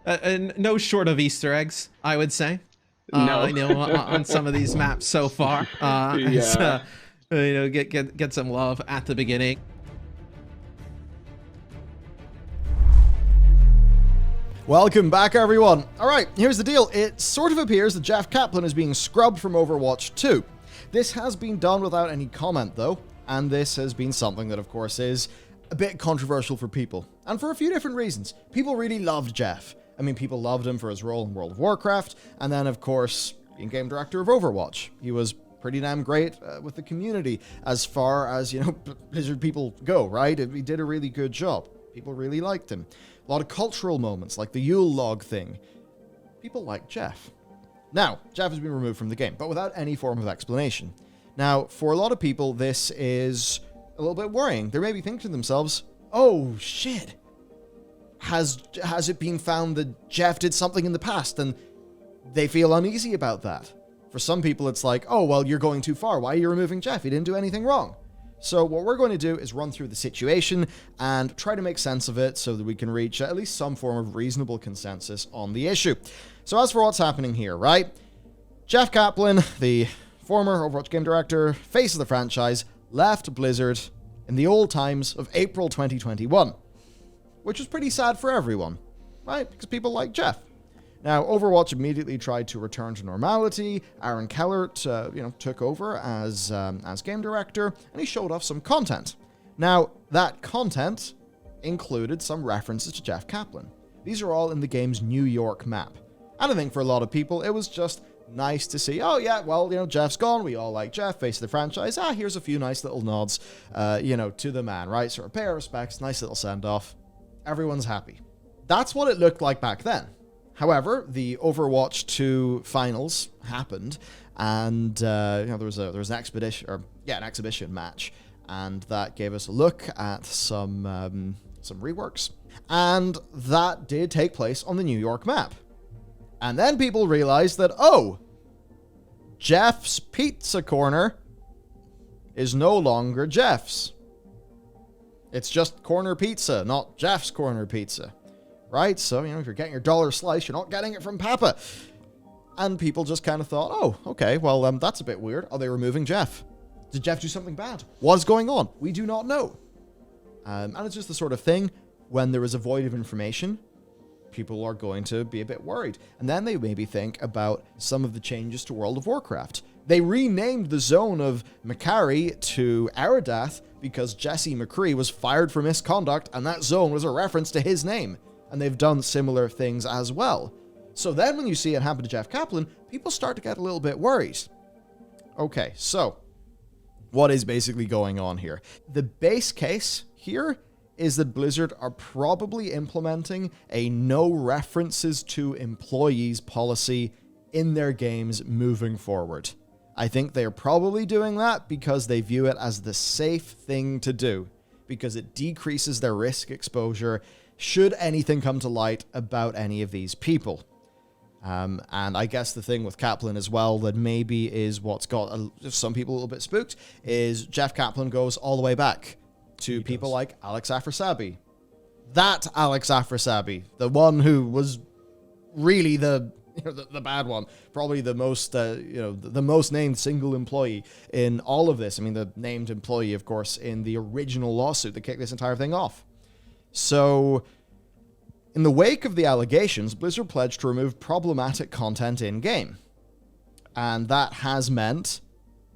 no short of Easter eggs, I would say. No. On some of these maps so far. Yeah. Get some love at the beginning. Welcome back, everyone. Alright, here's the deal. It sort of appears that Jeff Kaplan is being scrubbed from Overwatch 2. This has been done without any comment, though, and this has been something that, of course, is a bit controversial for people, and for a few different reasons. People really loved Jeff. I mean, people loved him for his role in World of Warcraft, and then, of course, being game director of Overwatch. He was pretty damn great with the community as far as, Blizzard people go, right? He did a really good job. People really liked him. A lot of cultural moments, like the Yule log thing. People like Jeff. Now, Jeff has been removed from the game, but without any form of explanation. Now, for a lot of people, this is a little bit worrying. They may be thinking to themselves, oh, shit. Has it been found that Jeff did something in the past, and they feel uneasy about that? For some people, it's like, oh, well, you're going too far. Why are you removing Jeff? He didn't do anything wrong. So what we're going to do is run through the situation and try to make sense of it so that we can reach at least some form of reasonable consensus on the issue. So as for what's happening here, right? Jeff Kaplan, the former Overwatch game director, face of the franchise, left Blizzard in the old times of April 2021, which was pretty sad for everyone, right? Because people like Jeff. Now, Overwatch immediately tried to return to normality. Aaron Kellert, took over as game director, and he showed off some content. Now, that content included some references to Jeff Kaplan. These are all in the game's New York map. And I think for a lot of people, it was just nice to see, oh yeah, well, Jeff's gone, we all like Jeff, face of the franchise, here's a few nice little nods, to the man, right? Sort of pay our respects, nice little send-off. Everyone's happy. That's what it looked like back then. However, the Overwatch 2 finals happened, and there was an exhibition match, and that gave us a look at some reworks, and that did take place on the New York map. And then people realized that, oh, Jeff's Pizza Corner is no longer Jeff's. It's just Corner Pizza, not Jeff's Corner Pizza. Right? So, if you're getting your dollar slice, you're not getting it from Papa. And people just kind of thought, oh, okay, well, that's a bit weird. Are they removing Jeff? Did Jeff do something bad? What's going on? We do not know. And it's just the sort of thing, when there is a void of information, people are going to be a bit worried. And then they maybe think about some of the changes to World of Warcraft. They renamed the zone of Macari to Eridath because Jesse McCree was fired for misconduct, and that zone was a reference to his name. And they've done similar things as well. So then when you see it happen to Jeff Kaplan, people start to get a little bit worried. Okay, so what is basically going on here? The base case here is that Blizzard are probably implementing a no references to employees policy in their games moving forward. I think they are probably doing that because they view it as the safe thing to do, because it decreases their risk exposure should anything come to light about any of these people. And I guess the thing with Kaplan as well that maybe is what's got some people a little bit spooked is Jeff Kaplan goes all the way back to people like Alex Afrasabi. That Alex Afrasabi, the one who was really the bad one, probably the most the most named single employee in all of this. I mean, the named employee, of course, in the original lawsuit that kicked this entire thing off. So, in the wake of the allegations, Blizzard pledged to remove problematic content in-game. And that has meant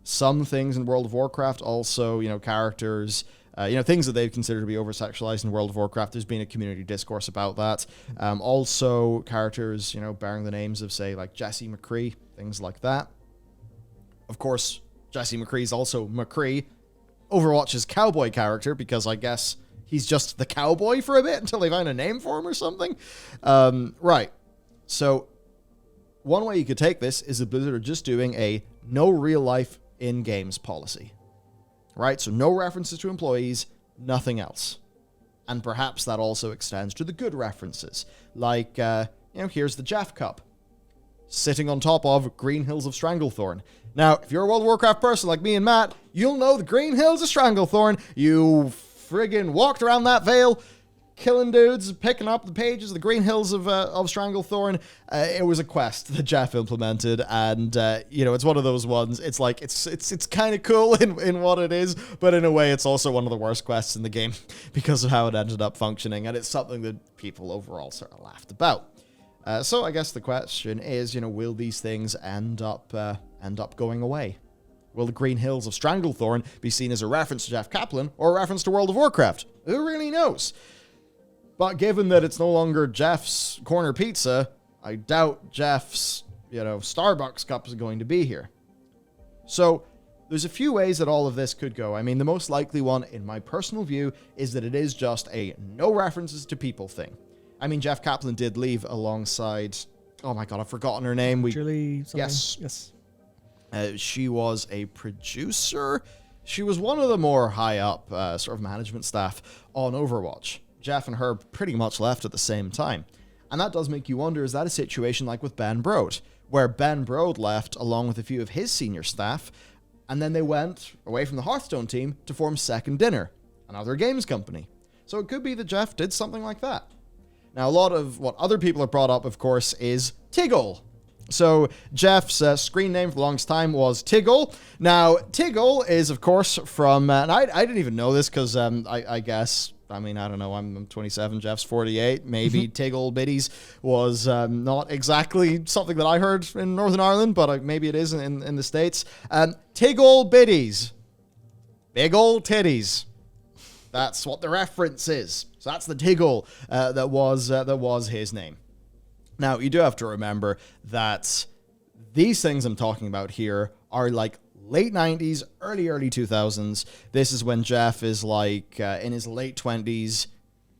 some things in World of Warcraft, also, characters, things that they've considered to be over-sexualized in World of Warcraft. There's been a community discourse about that. Also, characters, bearing the names of, say, like Jesse McCree, things like that. Of course, Jesse McCree is also McCree, Overwatch's cowboy character, because I guess he's just the cowboy for a bit until they find a name for him or something. Right. So, one way you could take this is that Blizzard are just doing a no real-life in-games policy. Right? So, no references to employees, nothing else. And perhaps that also extends to the good references. Like, here's the Jeff Cup, sitting on top of Green Hills of Stranglethorn. Now, if you're a World of Warcraft person like me and Matt, you'll know the Green Hills of Stranglethorn. You friggin' walked around that vale killing dudes, picking up the pages of the Green Hills of Stranglethorn. It was a quest that Jeff implemented, and it's one of those ones. It's like it's kind of cool in what it is, but in a way, it's also one of the worst quests in the game because of how it ended up functioning, and it's something that people overall sort of laughed about. So I guess the question is, will these things end up going away? Will the Green Hills of Stranglethorn be seen as a reference to Jeff Kaplan or a reference to World of Warcraft? Who really knows? But given that it's no longer Jeff's Corner Pizza, I doubt Jeff's, Starbucks cup is going to be here. So there's a few ways that all of this could go. I mean, the most likely one, in my personal view, is that it is just a no references to people thing. I mean, Jeff Kaplan did leave alongside... Oh my god, I've forgotten her name. Julie something. Yes. She was a producer. She was one of the more high up sort of management staff on Overwatch. Jeff and her pretty much left at the same time. And that does make you wonder, is that a situation like with Ben Brode, where Ben Brode left along with a few of his senior staff, and then they went away from the Hearthstone team to form Second Dinner, another games company. So it could be that Jeff did something like that. Now, a lot of what other people have brought up, of course, is Tiggle. So Jeff's screen name for the longest time was Tiggle. Now, Tiggle is, of course, from... and I didn't even know this because I guess... I don't know, I'm 27, Jeff's 48. Maybe Tiggle Biddies was not exactly something that I heard in Northern Ireland, but maybe it is in the States. Tiggle Biddies. Big old titties. That's what the reference is. So that's the Tiggle that was his name. Now, you do have to remember that these things I'm talking about here are like late 90s, early 2000s. This is when Jeff is like in his late 20s,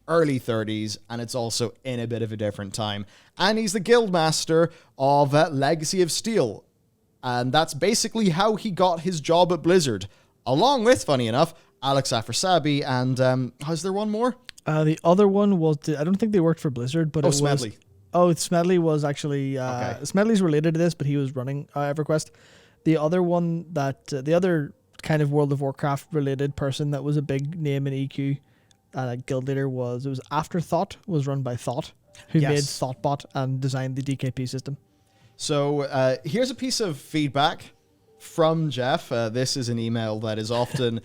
early 30s, and it's also in a bit of a different time. And he's the guildmaster of Legacy of Steel. And that's basically how he got his job at Blizzard. Along with, funny enough, Alex Afrasabi and, is there one more? The other one was, I don't think they worked for Blizzard, but it was... Smedley. Oh, Smedley was actually... Okay. Smedley's related to this, but he was running EverQuest. The other one the other kind of World of Warcraft related person that was a big name in EQ, guild leader was Afterthought, was run by Thought, who made Thoughtbot and designed the DKP system. So here's a piece of feedback from Jeff. This is an email that is often,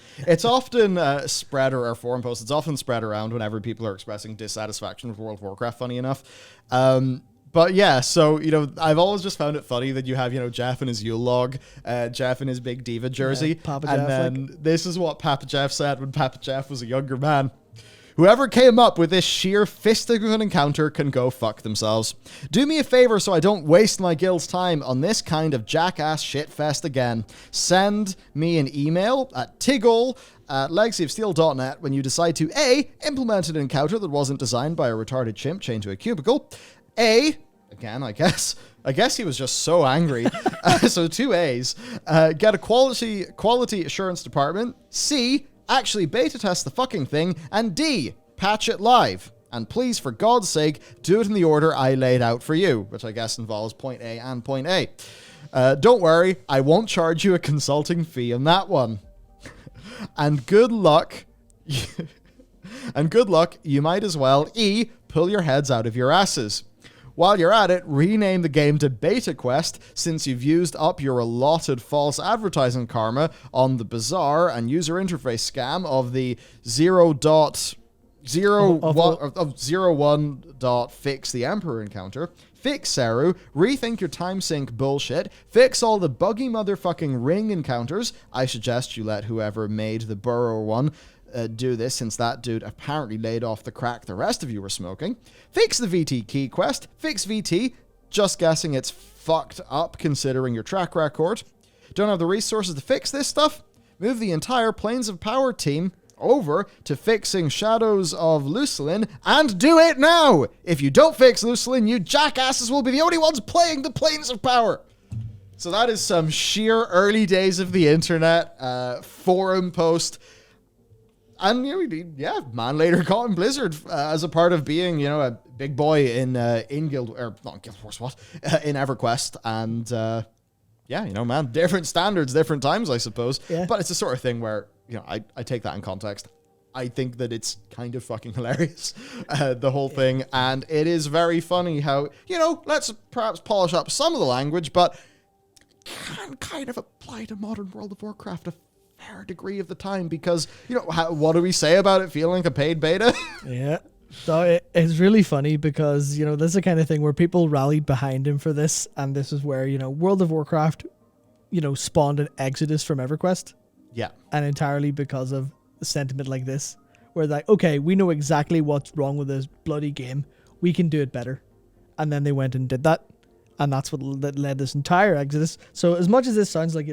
spread, or forum posts, it's often spread around whenever people are expressing dissatisfaction with World of Warcraft, funny enough. But yeah, so, I've always just found it funny that you have, Jeff in his Yule log, Jeff in his big diva jersey, Papa and Jeff, then this is what Papa Jeff said when Papa Jeff was a younger man. Whoever came up with this sheer fisting of an encounter can go fuck themselves. Do me a favor so I don't waste my guild's time on this kind of jackass shitfest again. Send me an email at tiggle@legacyofsteel.net when you decide to A, implement an encounter that wasn't designed by a retarded chimp chained to a cubicle. A, again, I guess he was just so angry. So 2 A's. Get a quality assurance department. C, actually beta test the fucking thing. And D, patch it live. And please, for God's sake, do it in the order I laid out for you, which I guess involves point A and point A. Don't worry, I won't charge you a consulting fee on that one. And good luck. And good luck, you might as well E, pull your heads out of your asses. While you're at it, rename the game to Beta Quest since you've used up your allotted false advertising karma on the bizarre and user interface scam of the 0.01.fix the Emperor encounter. Fix Seru, rethink your time sync bullshit, fix all the buggy motherfucking ring encounters. I suggest you let whoever made the Burrow one do this, since that dude apparently laid off the crack the rest of you were smoking. Fix the VT key quest. Fix VT. Just guessing it's fucked up considering your track record. Don't have the resources to fix this stuff? Move the entire Planes of Power team over to fixing Shadows of Lucilin, and do it now! If you don't fix Lucilin, you jackasses will be the only ones playing the Planes of Power! So that is some sheer early days of the internet forum post. And, man later caught in Blizzard as a part of being, a big boy in Guild, or not Guild Wars, in EverQuest. And, man, different standards, different times, I suppose. Yeah. But it's the sort of thing where, I take that in context. I think that it's kind of fucking hilarious, the whole thing. And it is very funny how, let's perhaps polish up some of the language, but can kind of apply to modern World of Warcraft a fair degree of the time because, what do we say about it feeling like a paid beta? Yeah. So it's really funny because, this is the kind of thing where people rallied behind him for this. And this is where, World of Warcraft, spawned an exodus from EverQuest. Yeah. And entirely because of a sentiment like this, where like, okay, we know exactly what's wrong with this bloody game. We can do it better. And then they went and did that. And that's what led this entire exodus. So as much as this sounds like,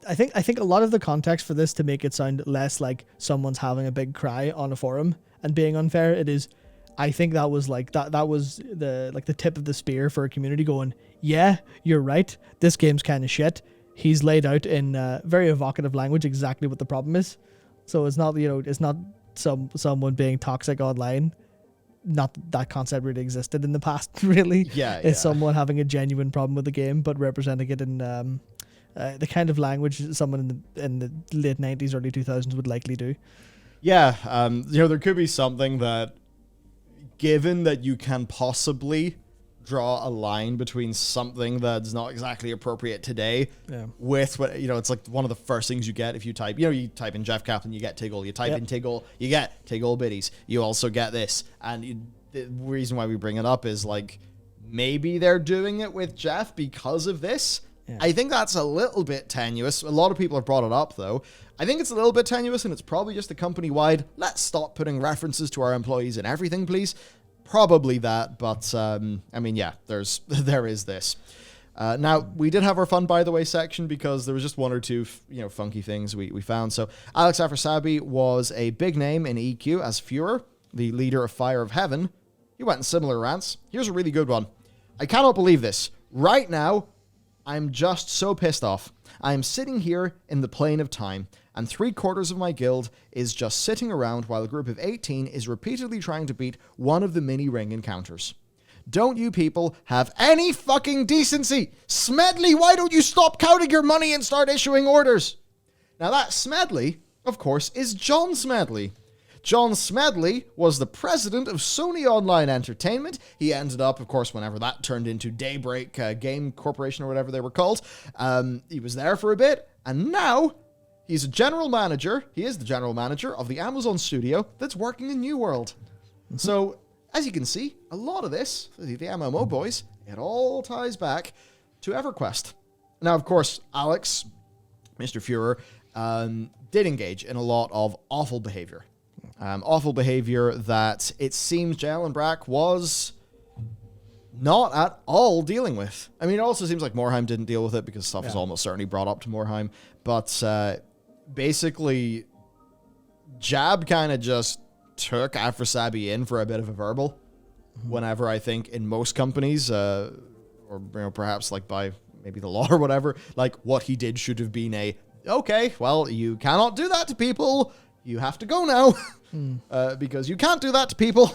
I think a lot of the context for this to make it sound less like someone's having a big cry on a forum and being unfair, it is, I think that was like, that was the tip of the spear for a community going, yeah, you're right. This game's kind of shit. He's laid out in very evocative language exactly what the problem is. So it's not, it's not someone being toxic online. Not that concept really existed in the past, really. Yeah, It's someone having a genuine problem with the game, but representing it in the kind of language someone in the late 90s, early 2000s would likely do. Yeah, there could be something that, given that you can possibly draw a line between something that's not exactly appropriate today with what, it's like one of the first things you get if you type, you type in Jeff Kaplan, you get Tiggle, you type in Tiggle, you get Tiggle Biddies, you also get this. And the reason why we bring it up is like, maybe they're doing it with Jeff because of this. Yeah. I think that's a little bit tenuous. A lot of people have brought it up, though. I think it's a little bit tenuous, and it's probably just a company-wide, let's stop putting references to our employees in everything, please. Probably that, but, there is this. Now, we did have our fun, by the way, section, because there was just one or two, funky things we found. So, Alex Afrasabi was a big name in EQ as Fuhrer, the leader of Fire of Heaven. He went in similar rants. Here's a really good one. I cannot believe this. Right now, I'm just so pissed off. I am sitting here in the plane of time, and 3/4 of my guild is just sitting around while a group of 18 is repeatedly trying to beat one of the mini-ring encounters. Don't you people have any fucking decency? Smedley, why don't you stop counting your money and start issuing orders? Now that Smedley, of course, is John Smedley. John Smedley was the president of Sony Online Entertainment. He ended up, of course, whenever that turned into Daybreak Game Corporation or whatever they were called. He was there for a bit, and now he's a general manager. He is the general manager of the Amazon studio that's working in New World. Mm-hmm. So, as you can see, a lot of this, the MMO boys, it all ties back to EverQuest. Now, of course, Alex, Mr. Fuhrer, did engage in a lot of awful behavior. Awful behavior that it seems Jalen Brack was not at all dealing with. I mean, it also seems like Morheim didn't deal with it because stuff was almost certainly brought up to Morheim. But basically, Jab kind of just took Afrasabi in for a bit of a verbal. Whenever I think in most companies, or perhaps like by maybe the law or whatever, like what he did should have been okay, well, you cannot do that to people. You have to go now because you can't do that to people.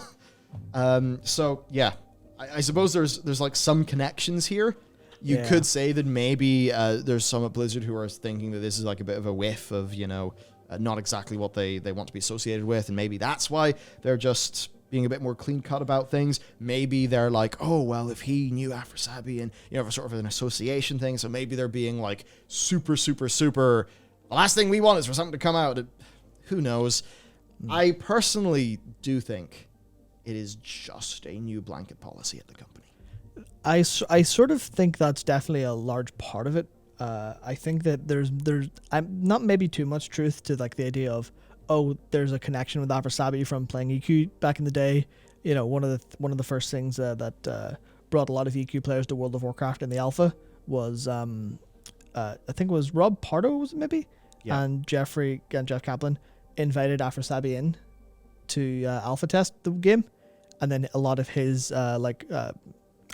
So yeah, I suppose there's like some connections here. You could say that maybe there's some at Blizzard who are thinking that this is like a bit of a whiff of, not exactly what they want to be associated with. And maybe that's why they're just being a bit more clean cut about things. Maybe they're like, oh, well, if he knew Afrasabi and, for sort of an association thing. So maybe they're being like super, super, super. The last thing we want is for something to come out. Who knows? I personally do think it is just a new blanket policy at the company. I sort of think that's definitely a large part of it. I think that there's not maybe too much truth to like the idea of, oh, there's a connection with Afrasabi from playing EQ back in the day. One of the first things that brought a lot of EQ players to World of Warcraft in the alpha was I think it was Rob Pardo, was it maybe? Yeah. And Jeff Kaplan invited Afrasabi in to alpha test the game, and then a lot of his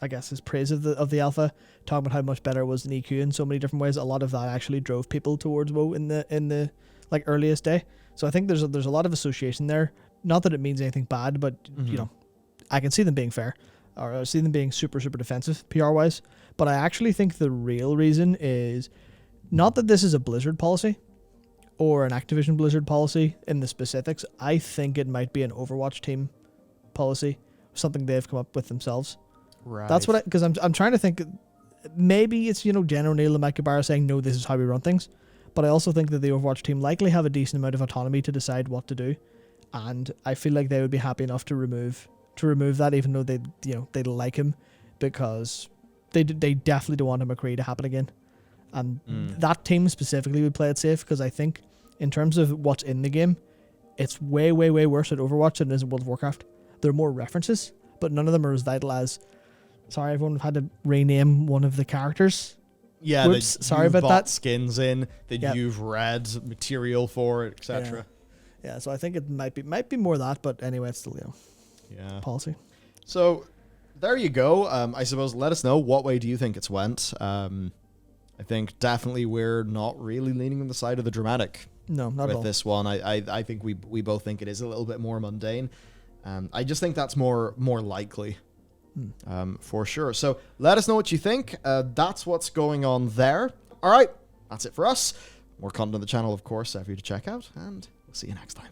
I guess his praise of the alpha, talking about how much better it was than EQ in so many different ways. A lot of that actually drove people towards WoW in the like earliest day. So I think there's a lot of association there. Not that it means anything bad, but I can see them being fair, or I see them being super, super defensive PR wise. But I actually think the real reason is not that this is a Blizzard policy. or an Activision Blizzard policy in the specifics. I think it might be an Overwatch team policy, something they've come up with themselves. Right. That's what because I'm trying to think. Maybe it's Jen O'Neill and Mike Ibarra saying no, this is how we run things. But I also think that the Overwatch team likely have a decent amount of autonomy to decide what to do, and I feel like they would be happy enough to remove that, even though they like him, because they definitely don't want a McCree to happen again. And that team specifically would play it safe, because I think in terms of what's in the game, it's way, way, way worse at Overwatch than it is in World of Warcraft. There are more references, but none of them are as vital as... Sorry, everyone had to rename one of the characters. Yeah, Whoops, sorry you've about bought that. skins in, that Yep. you've read material for it, etc. Yeah, so I think it might be more that, but anyway, it's still, Yeah. policy. So, there you go. I suppose let us know, what way do you think it's went? I think definitely we're not really leaning on the side of the dramatic No, not at with all. this one. I think we both think it is a little bit more mundane. I just think that's more likely. For sure. So let us know what you think. That's what's going on there. All right, that's it for us. More content on the channel, of course, for you to check out, and we'll see you next time.